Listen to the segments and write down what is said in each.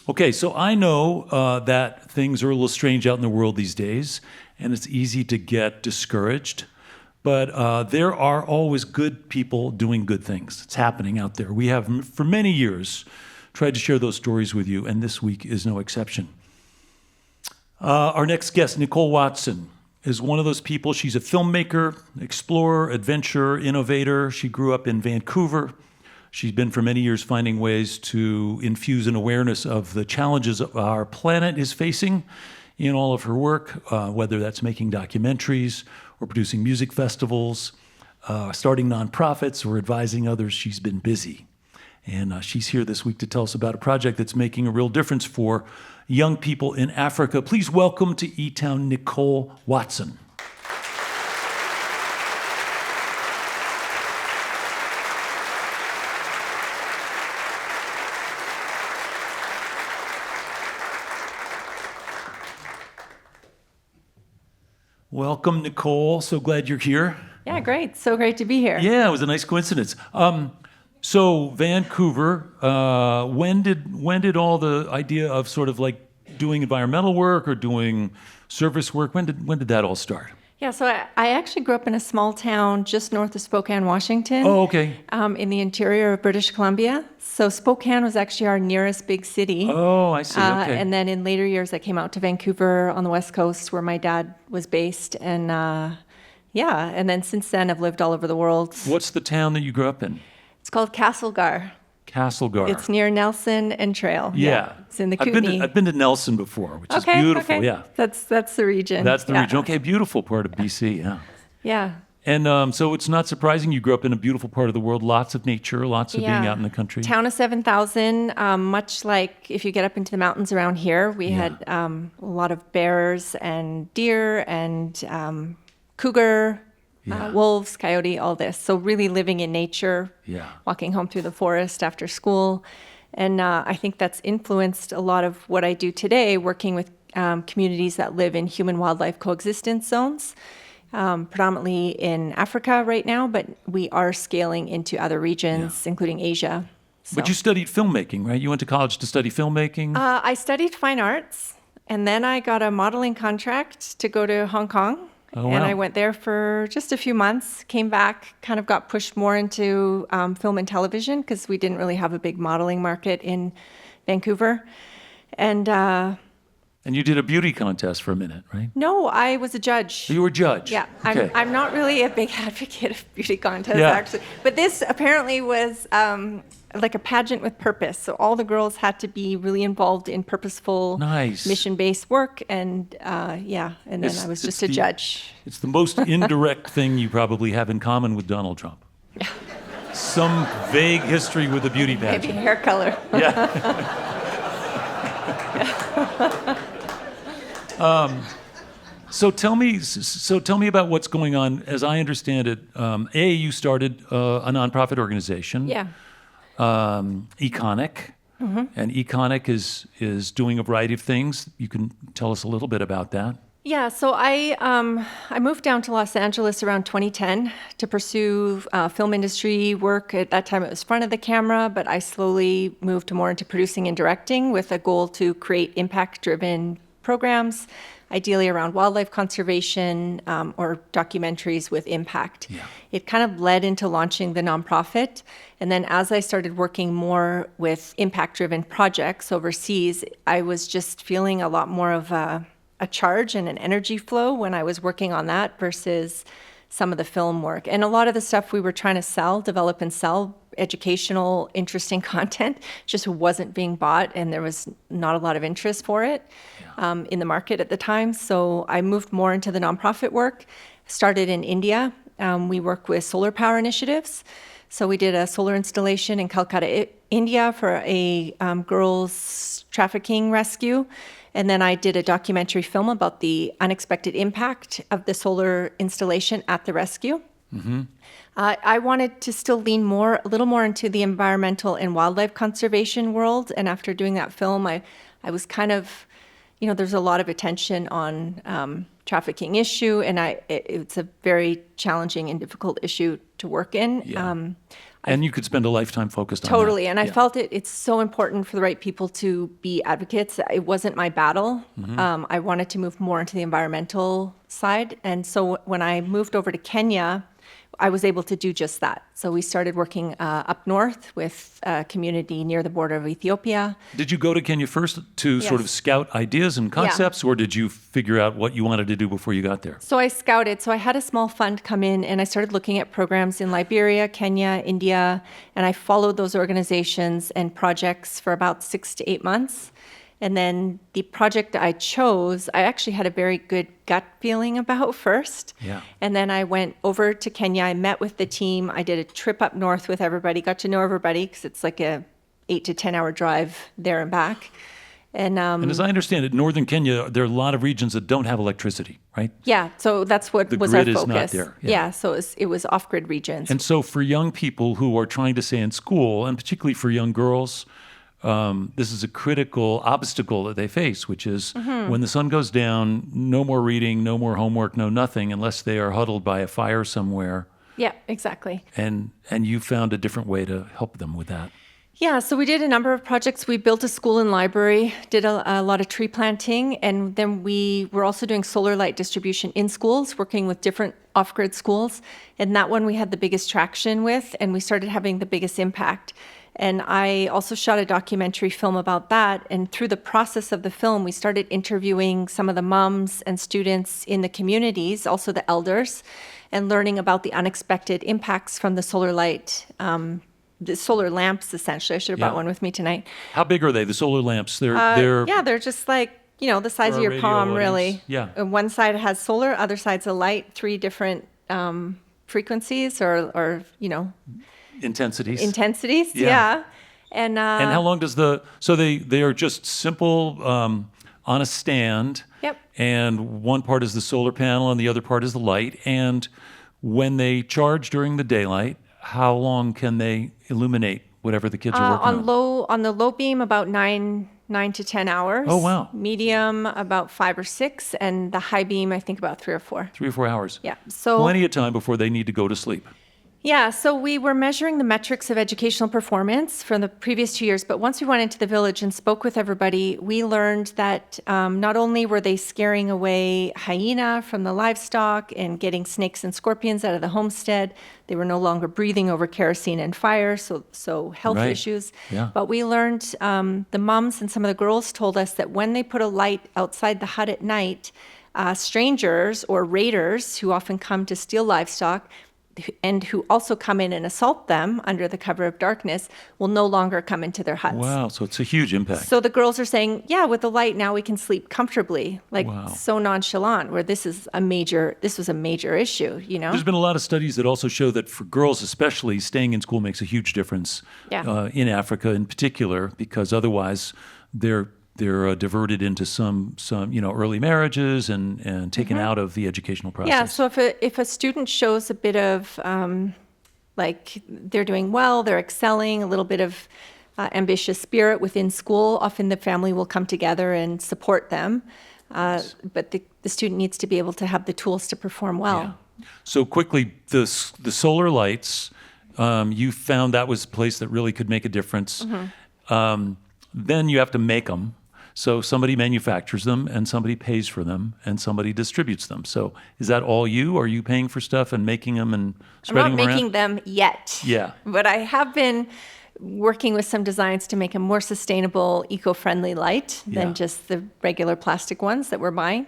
Okay, so I know that things are a little strange out in the world these days, and it's easy to get discouraged. But there are always good people doing good things. It's happening out there. We have, for many years, tried to share those stories with you, and this week is no exception. Our next guest, Nicole Watson, is one of those people. She's a filmmaker, explorer, adventurer, innovator. She grew up in Vancouver. She's been for many years finding ways to infuse an awareness of the challenges our planet is facing in all of her work, whether that's making documentaries or producing music festivals, starting nonprofits or advising others. She's been busy. And she's here this week to tell us about a project that's making a real difference for young people in Africa. Please welcome to eTown, Nicole Watson. Welcome, Nicole. So glad you're here. Yeah, great. So great to be here. Yeah, it was a nice coincidence. So Vancouver, when did all the idea of sort of like doing environmental work or doing service work, when did that all start? Yeah, so I actually grew up in a small town just north of Spokane, Washington. Oh, okay. In the interior of British Columbia. So Spokane was actually our nearest big city. Oh, I see. Okay. And then in later years, I came out to Vancouver on the West Coast where my dad was based. And and then since then, I've lived all over the world. What's the town that you grew up in? It's called Castlegar. Castlegar. It's near Nelson and Trail. Yeah. It's in the Kootenai. I've been to Nelson before, which is beautiful. Okay. Yeah. That's the region. That's the region. Okay, beautiful part of BC. Yeah. Yeah. And so it's not surprising you grew up in a beautiful part of the world, lots of nature, lots of being out in the country. Town of 7,000, much like if you get up into the mountains around here, we had a lot of bears and deer and cougar, wolves, coyote, all this. So really living in nature, walking home through the forest after school. And I think that's influenced a lot of what I do today, working with communities that live in human-wildlife coexistence zones. Predominantly in Africa right now, but we are scaling into other regions, including Asia. So. But you studied filmmaking, right? You went to college to study filmmaking? I studied fine arts, and then I got a modeling contract to go to Hong Kong. Oh, wow. And I went there for just a few months, came back, kind of got pushed more into film and television because we didn't really have a big modeling market in Vancouver. And you did a beauty contest for a minute, right? No, I was a judge. You were a judge? Yeah. Okay. I'm not really a big advocate of beauty contests, Yeah. actually. But this apparently was like a pageant with purpose. So all the girls had to be really involved in purposeful, mission-based work. And and then I was just a judge. It's the most indirect thing you probably have in common with Donald Trump. Yeah. Some vague history with the beauty pageant. Maybe hair color. Yeah. So tell me about what's going on. As I understand it, you started a nonprofit organization. Yeah. Econic. Mm-hmm. And econic is doing a variety of things. You can tell us a little bit about that. Yeah, so I moved down to Los Angeles around 2010 to pursue film industry work. At that time, it was front of the camera, but I slowly moved more into producing and directing with a goal to create impact-driven programs, ideally around wildlife conservation or documentaries with impact. Yeah. It kind of led into launching the nonprofit. And then as I started working more with impact-driven projects overseas, I was just feeling a lot more of a charge and an energy flow when I was working on that versus some of the film work. And a lot of the stuff we were trying to develop and sell, educational, interesting content, just wasn't being bought, and there was not a lot of interest for it in the market at the time. So I moved more into the nonprofit work, started in India. We work with solar power initiatives. So we did a solar installation in Calcutta, India for a girls trafficking rescue. And then I did a documentary film about the unexpected impact of the solar installation at the rescue. Mm-hmm. I wanted to still lean a little more into the environmental and wildlife conservation world. And after doing that film, I was kind of, there's a lot of attention on trafficking issue, and it's a very challenging and difficult issue to work in. Yeah. And you could spend a lifetime focused on Totally. that. And I Yeah. felt it's so important for the right people to be advocates. It wasn't my battle. I wanted to move more into the environmental side. And so when I moved over to Kenya, I was able to do just that. So we started working up north with a community near the border of Ethiopia. Did you go to Kenya first to sort of Yes. scout ideas and concepts, or did you figure out what you wanted to do before you got there? So I scouted. So I had a small fund come in, and I started looking at programs in Liberia, Kenya, India, and I followed those organizations and projects for about 6 to 8 months. And then the project I chose, I actually had a very good gut feeling about first. Yeah. And then I went over to Kenya. I met with the team. I did a trip up north with everybody, got to know everybody because it's like a 8 to 10 hour drive there and back. And And as I understand it, northern Kenya, there are a lot of regions that don't have electricity, right? yeah, so that's what The was our grid is focus. not there, yeah. Yeah, so it was off-grid regions. And so for young people who are trying to stay in school, and particularly for young girls, this is a critical obstacle that they face, which is when the sun goes down, no more reading, no more homework, no nothing, unless they are huddled by a fire somewhere. Yeah, exactly. And you found a different way to help them with that. Yeah, so we did a number of projects. We built a school and library, did a lot of tree planting, and then we were also doing solar light distribution in schools, working with different off-grid schools. And that one we had the biggest traction with, and we started having the biggest impact. And I also shot a documentary film about that. And through the process of the film, we started interviewing some of the moms and students in the communities, also the elders, and learning about the unexpected impacts from the solar light, the solar lamps, essentially. I should have brought Yeah. one with me tonight. How big are they, the solar lamps? They're Yeah, they're just like, the size For of our your radio palm, audience, really. yeah. And one side has solar, other side's a light, 3 different frequencies or intensities. intensities. Yeah. Yeah. And And how long does so they are just simple on a stand. Yep. And one part is the solar panel and the other part is the light. And when they charge during the daylight, how long can they illuminate whatever the kids are working on? on the low beam, about 9 to 10 hours. Oh, wow. Medium, about 5 or 6, and the high beam, I think about 3 or 4. 3 or 4 hours. Yeah. So Plenty of time before they need to go to sleep. Yeah, so we were measuring the metrics of educational performance from the previous 2 years, but once we went into the village and spoke with everybody, we learned that not only were they scaring away hyena from the livestock and getting snakes and scorpions out of the homestead, they were no longer breathing over kerosene and fire, so health Right. issues. Yeah. But we learned, the moms and some of the girls told us that when they put a light outside the hut at night, strangers or raiders who often come to steal livestock and who also come in and assault them under the cover of darkness will no longer come into their huts. Wow, so it's a huge impact. So the girls are saying, yeah, with the light now we can sleep comfortably, like Wow. so nonchalant, where this was a major issue, There's been a lot of studies that also show that for girls especially, staying in school makes a huge difference Yeah. in Africa in particular, because otherwise they're diverted into some early marriages and taken out of the educational process. Yeah, so if a student shows a bit of like they're doing well, they're excelling, a little bit of ambitious spirit within school, often the family will come together and support them. But the student needs to be able to have the tools to perform well. Yeah. So quickly, the solar lights, you found that was a place that really could make a difference. Then you have to make them. So somebody manufactures them, and somebody pays for them, and somebody distributes them. So is that all you? Are you paying for stuff and making them and I'm spreading not them around? making them yet. Yeah. But I have been working with some designs to make a more sustainable, eco-friendly light than Yeah. just the regular plastic ones that we're buying.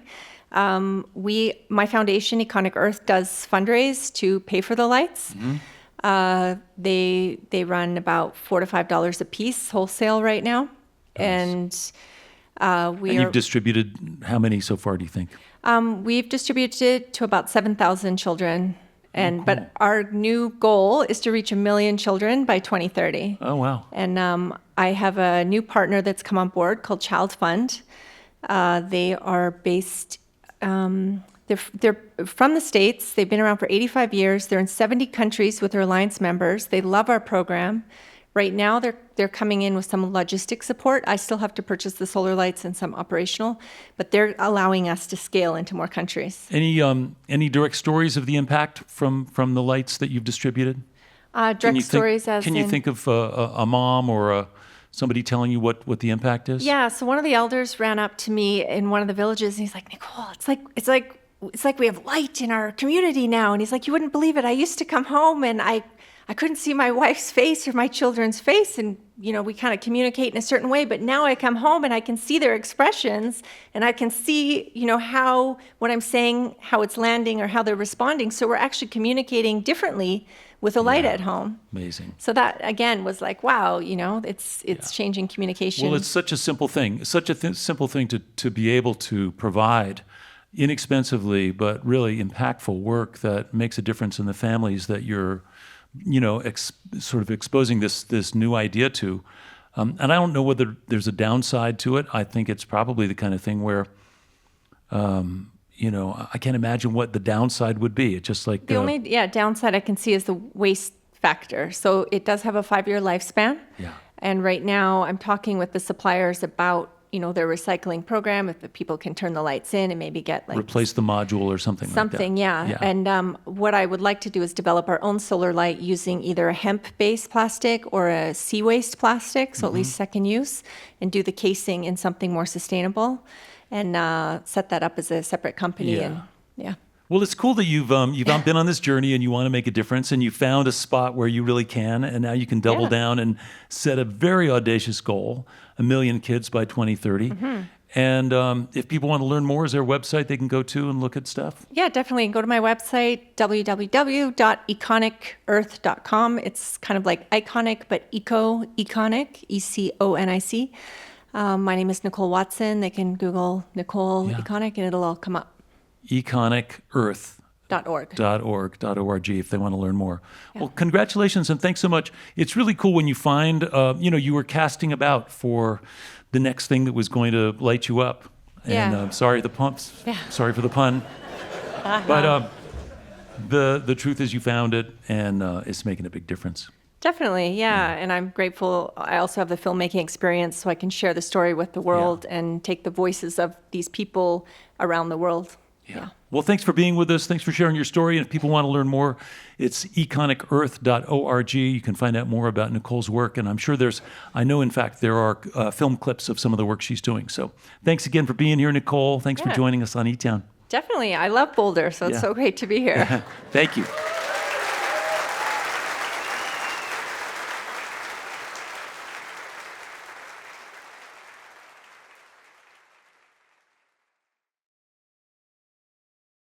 My foundation, Econic Earth, does fundraise to pay for the lights. They run about $4 to $5 a piece wholesale right now. Nice. And And you've distributed how many so far, do you think? we've distributed to about 7,000 children. But our new goal is to reach 1 million children by 2030. Oh, wow. And I have a new partner that's come on board called Child Fund. They are based, they're from the States. They've been around for 85 years. They're in 70 countries with their alliance members. They love our program. Right now, they're coming in with some logistic support. I still have to purchase the solar lights and some operational, but they're allowing us to scale into more countries. Any direct stories of the impact from the lights that you've distributed? Direct stories as Can you think of a mom or somebody telling you what the impact is? Yeah, so one of the elders ran up to me in one of the villages, and he's like, Nicole, it's like we have light in our community now. And he's like, you wouldn't believe it. I used to come home and I couldn't see my wife's face or my children's face, and we kind of communicate in a certain way. But now I come home and I can see their expressions, and I can see how what I'm saying, how it's landing, or how they're responding. So we're actually communicating differently with a light at home. Amazing. So that again was like, wow, it's changing communication. Well, it's such a simple thing, simple thing to be able to provide inexpensively but really impactful work that makes a difference in the families that you're sort of exposing this new idea to. And I don't know whether there's a downside to it. I think it's probably the kind of thing where, I can't imagine what the downside would be. It's just like... The only downside I can see is the waste factor. So it does have a 5-year lifespan. Yeah. And right now I'm talking with the suppliers about their recycling program, if the people can turn the lights in and maybe get replace the module or something like that. Something, yeah. And what I would like to do is develop our own solar light using either a hemp-based plastic or a sea waste plastic, so at least second use, and do the casing in something more sustainable, and set that up as a separate company. Yeah. Well, it's cool that you've been on this journey and you want to make a difference, and you found a spot where you really can, and now you can double down and set a very audacious goal, 1 million kids by 2030. And if people want to learn more, is there a website they can go to and look at stuff? Yeah, definitely. Go to my website, www.econicEarth.com. It's kind of like iconic, but econic, ECONIC. My name is Nicole Watson. They can Google Nicole Econic and it'll all come up. econicEarth.org if they want to learn more. Yeah. Well, congratulations and thanks so much. It's really cool when you find, you were casting about for the next thing that was going to light you up. And sorry for the pun. But the truth is you found it, and it's making a big difference. Definitely, yeah. And I'm grateful. I also have the filmmaking experience, so I can share the story with the world and take the voices of these people around the world. Yeah. Well, thanks for being with us. Thanks for sharing your story. And if people want to learn more, it's econicEarth.org. You can find out more about Nicole's work. And I'm sure I know, in fact, there are film clips of some of the work she's doing. So thanks again for being here, Nicole. Thanks for joining us on eTown. Definitely. I love Boulder, so it's so great to be here. Thank you.